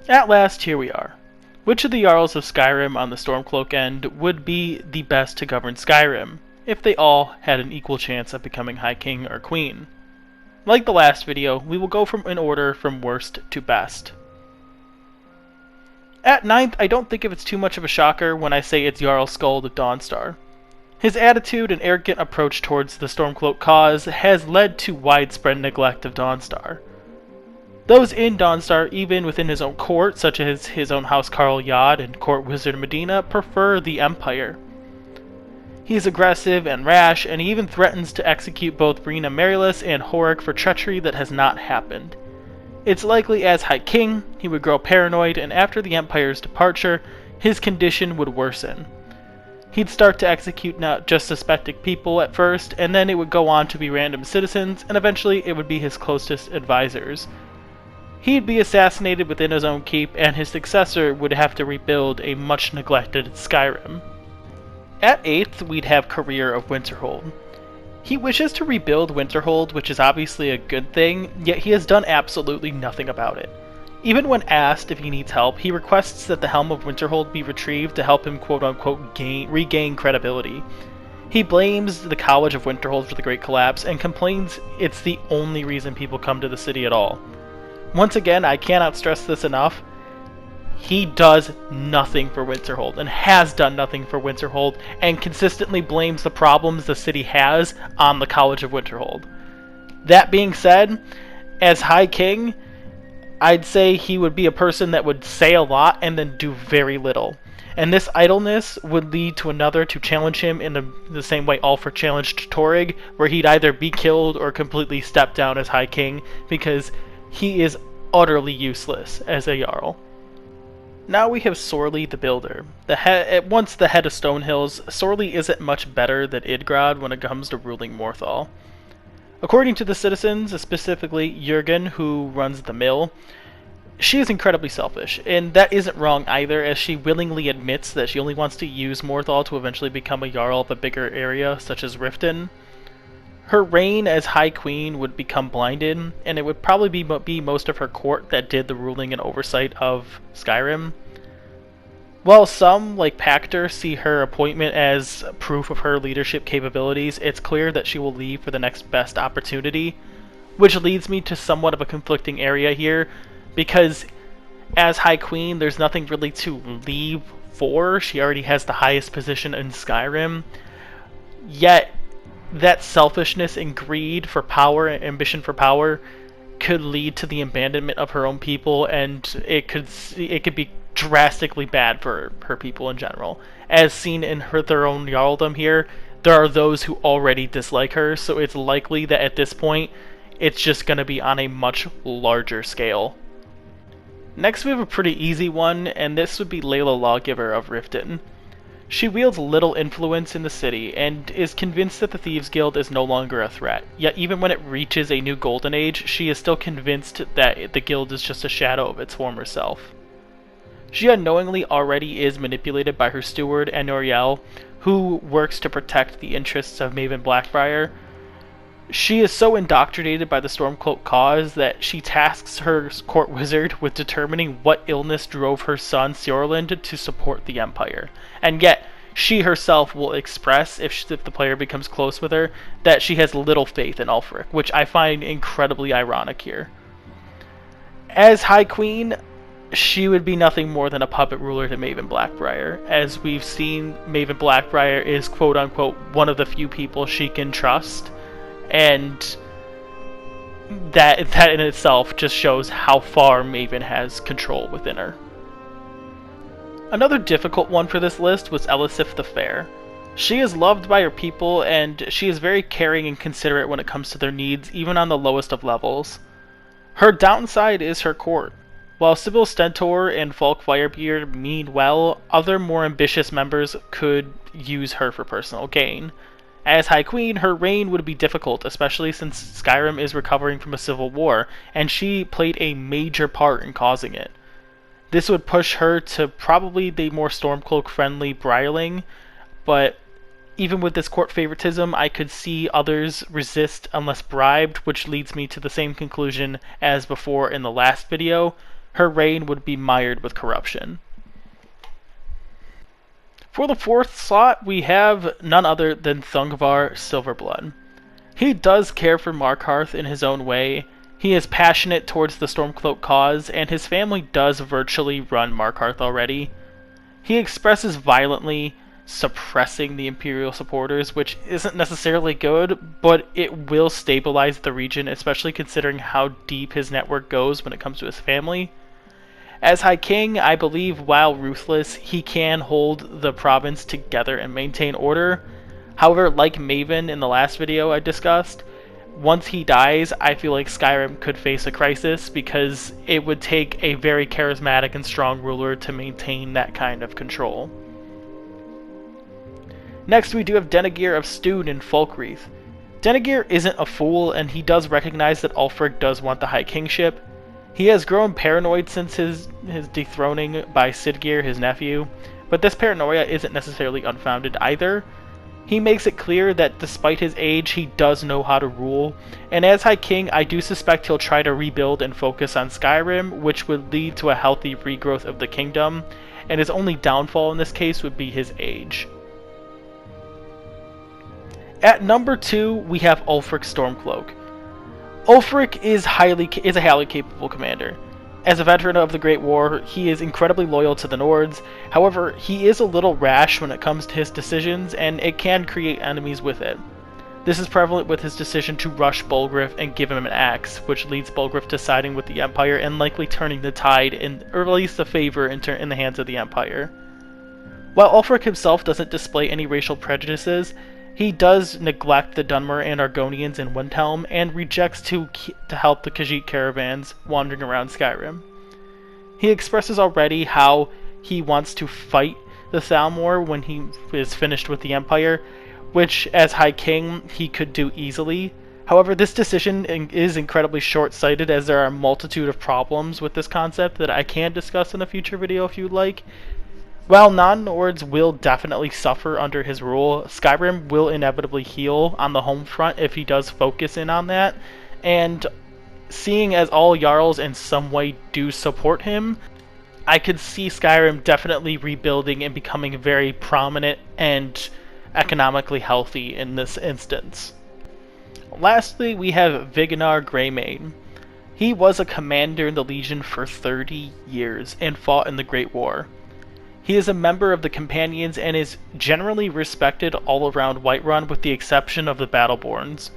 At last, here we are. Which of the Jarls of Skyrim on the Stormcloak end would be the best to govern Skyrim, if they all had an equal chance of becoming High King or Queen? Like the last video, we will go in order from worst to best. At 9th, I don't think it's too much of a shocker when I say it's Jarl Skuld of Dawnstar. His attitude and arrogant approach towards the Stormcloak cause has led to widespread neglect of Dawnstar. Those in Dawnstar, even within his own court, such as his own Housecarl Yad and Court Wizard Medina, prefer the Empire. He is aggressive and rash, and he even threatens to execute both Rena Marilys and Horik for treachery that has not happened. It's likely as High King, he would grow paranoid, and after the Empire's departure, his condition would worsen. He'd start to execute not just suspected people at first, and then it would go on to be random citizens, and eventually it would be his closest advisors. He'd be assassinated within his own keep, and his successor would have to rebuild a much neglected Skyrim. At 8th, we'd have Career of Winterhold. He wishes to rebuild Winterhold, which is obviously a good thing, yet he has done absolutely nothing about it. Even when asked if he needs help, he requests that the Helm of Winterhold be retrieved to help him quote-unquote regain credibility. He blames the College of Winterhold for the Great Collapse, and complains it's the only reason people come to the city at all. Once again, I cannot stress this enough, he does nothing for Winterhold, and has done nothing for Winterhold, and consistently blames the problems the city has on the College of Winterhold. That being said, as High King, I'd say he would be a person that would say a lot and then do very little. And this idleness would lead to another to challenge him in the same way Ulfric challenged Torrig, where he'd either be killed or completely step down as High King, because he is utterly useless as a Jarl. Now we have Sorli the Builder. Once the head of Stonehills, Sorli isn't much better than Idgrod when it comes to ruling Morthal. According to the citizens, specifically Jurgen, who runs the mill, she is incredibly selfish, and that isn't wrong either, as she willingly admits that she only wants to use Morthal to eventually become a Jarl of a bigger area, such as Riften. Her reign as High Queen would become blinded, and it would probably be most of her court that did the ruling and oversight of Skyrim. While some, like Pactor, see her appointment as proof of her leadership capabilities, it's clear that she will leave for the next best opportunity, which leads me to somewhat of a conflicting area here, because as High Queen, there's nothing really to leave for. She already has the highest position in Skyrim, yet that selfishness and greed for power and ambition for power could lead to the abandonment of her own people, and it could be drastically bad for her people in general. As seen in their own Jarldom here, there are those who already dislike her, so it's likely that at this point, it's just going to be on a much larger scale. Next we have a pretty easy one, and this would be Lelo Lawgiver of Riften. She wields little influence in the city, and is convinced that the Thieves Guild is no longer a threat, yet even when it reaches a new golden age, she is still convinced that the guild is just a shadow of its former self. She unknowingly already is manipulated by her steward, Anoriel, who works to protect the interests of Maven Black-Briar. She is so indoctrinated by the Stormcloak cause that she tasks her court wizard with determining what illness drove her son Siorland to support the Empire. And yet, she herself will express, if the player becomes close with her, that she has little faith in Ulfric, which I find incredibly ironic here. As High Queen, she would be nothing more than a puppet ruler to Maven Black-Briar. As we've seen, Maven Black-Briar is quote-unquote one of the few people she can trust, and that in itself just shows how far Maven has control within her. Another difficult one for this list was Elisif the Fair. She is loved by her people, and she is very caring and considerate when it comes to their needs, even on the lowest of levels. Her downside is her court. While Sybil Stentor and Falk Firebeard mean well, other more ambitious members could use her for personal gain. As High Queen, her reign would be difficult, especially since Skyrim is recovering from a civil war, and she played a major part in causing it. This would push her to probably the more Stormcloak-friendly Briarling, but even with this court favoritism, I could see others resist unless bribed, which leads me to the same conclusion as before in the last video, her reign would be mired with corruption. For the 4th slot, we have none other than Thunkvar Silverblood. He does care for Markarth in his own way. He is passionate towards the Stormcloak cause, and his family does virtually run Markarth already. He expresses violently, suppressing the Imperial supporters, which isn't necessarily good, but it will stabilize the region, especially considering how deep his network goes when it comes to his family. As High King, I believe, while ruthless, he can hold the province together and maintain order. However, like Maven in the last video I discussed, once he dies, I feel like Skyrim could face a crisis because it would take a very charismatic and strong ruler to maintain that kind of control. Next, we do have Denegir of Stune in Folkreath. Denegir isn't a fool, and he does recognize that Ulfric does want the High Kingship. He has grown paranoid since his dethroning by Sidgeir, his nephew, but this paranoia isn't necessarily unfounded either. He makes it clear that despite his age, he does know how to rule, and as High King, I do suspect he'll try to rebuild and focus on Skyrim, which would lead to a healthy regrowth of the kingdom, and his only downfall in this case would be his age. At number 2, we have Ulfric Stormcloak. Ulfric is a highly capable commander. As a veteran of the Great War, he is incredibly loyal to the Nords. However, he is a little rash when it comes to his decisions, and it can create enemies with it. This is prevalent with his decision to rush Bolgrif and give him an axe, which leads Bolgrif to siding with the Empire and likely turning the tide, or at least the favor, in the hands of the Empire. While Ulfric himself doesn't display any racial prejudices, he does neglect the Dunmer and Argonians in Windhelm and rejects to help the Khajiit caravans wandering around Skyrim. He expresses already how he wants to fight the Thalmor when he is finished with the Empire, which, as High King, he could do easily. However, this decision is incredibly short-sighted, as there are a multitude of problems with this concept that I can discuss in a future video if you'd like. While non-Nords will definitely suffer under his rule, Skyrim will inevitably heal on the home front if he does focus in on that, and seeing as all Jarls in some way do support him, I could see Skyrim definitely rebuilding and becoming very prominent and economically healthy in this instance. Lastly, we have Vigonar Greymane. He was a commander in the Legion for 30 years and fought in the Great War. He is a member of the Companions and is generally respected all around Whiterun with the exception of the Battleborns.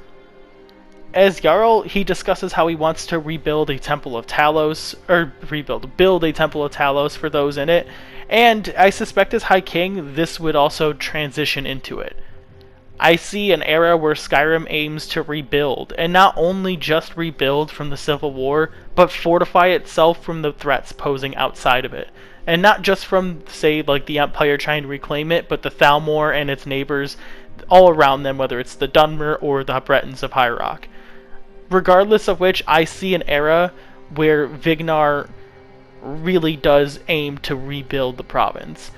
As Jarl, he discusses how he wants to build a Temple of Talos for those in it, and I suspect as High King, this would also transition into it. I see an era where Skyrim aims to rebuild, and not only just rebuild from the Civil War, but fortify itself from the threats posing outside of it. And not just from, say, like the Empire trying to reclaim it, but the Thalmor and its neighbors all around them, whether it's the Dunmer or the Bretons of High Rock. Regardless of which, I see an era where Vigonar really does aim to rebuild the province.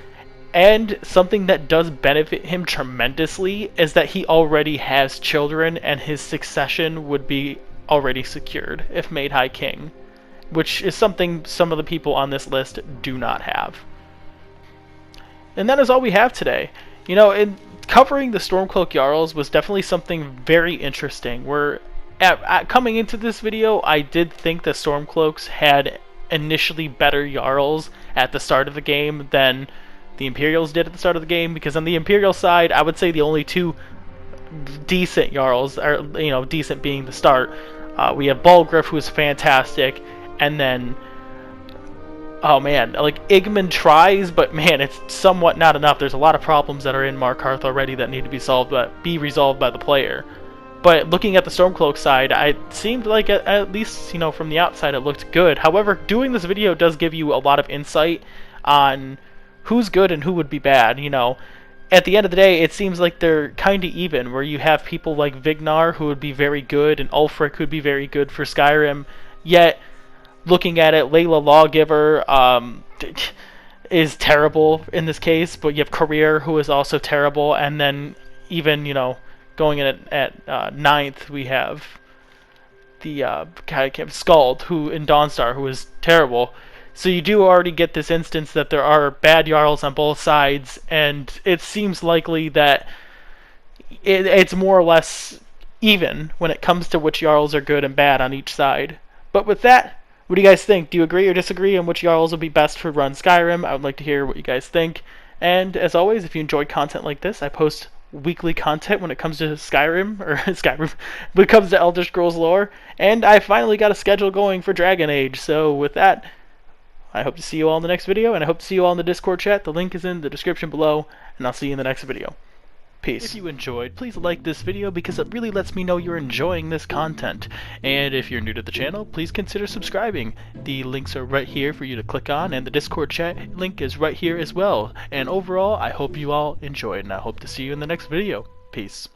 And something that does benefit him tremendously is that he already has children, and his succession would be already secured if made High King, which is something some of the people on this list do not have. And that is all we have today. You know, covering the Stormcloak Jarls was definitely something very interesting. Coming into this video, I did think the Stormcloaks had initially better Jarls at the start of the game than the Imperials did at the start of the game, because on the Imperial side, I would say the only two decent Jarls are, decent being the start. We have Bolgrif, who is fantastic, and then, oh man, like Igmund tries, but man, it's somewhat not enough. There's a lot of problems that are in Markarth already that need to be resolved by the player. But looking at the Stormcloak side, it seemed like at least, from the outside it looked good. However, doing this video does give you a lot of insight on who's good and who would be bad. At the end of the day, it seems like they're kind of even, where you have people like Vigonar, who would be very good, and Ulfric, who would be very good for Skyrim, yet looking at it, Lelo Lawgiver is terrible in this case, but you have Career, who is also terrible, and then even, going in at 9th, we have Skald, who in Dawnstar, who is terrible. So you do already get this instance that there are bad Jarls on both sides, and it seems likely that it's more or less even when it comes to which Jarls are good and bad on each side. But with that, what do you guys think? Do you agree or disagree on which Jarls will be best for run Skyrim? I would like to hear what you guys think. And as always, if you enjoy content like this, I post weekly content when it comes to Skyrim, when it comes to Elder Scrolls lore. And I finally got a schedule going for Dragon Age. So with that, I hope to see you all in the next video, and I hope to see you all in the Discord chat. The link is in the description below, and I'll see you in the next video. Peace. If you enjoyed, please like this video because it really lets me know you're enjoying this content. And if you're new to the channel, please consider subscribing. The links are right here for you to click on, and the Discord chat link is right here as well. And overall, I hope you all enjoyed, and I hope to see you in the next video. Peace.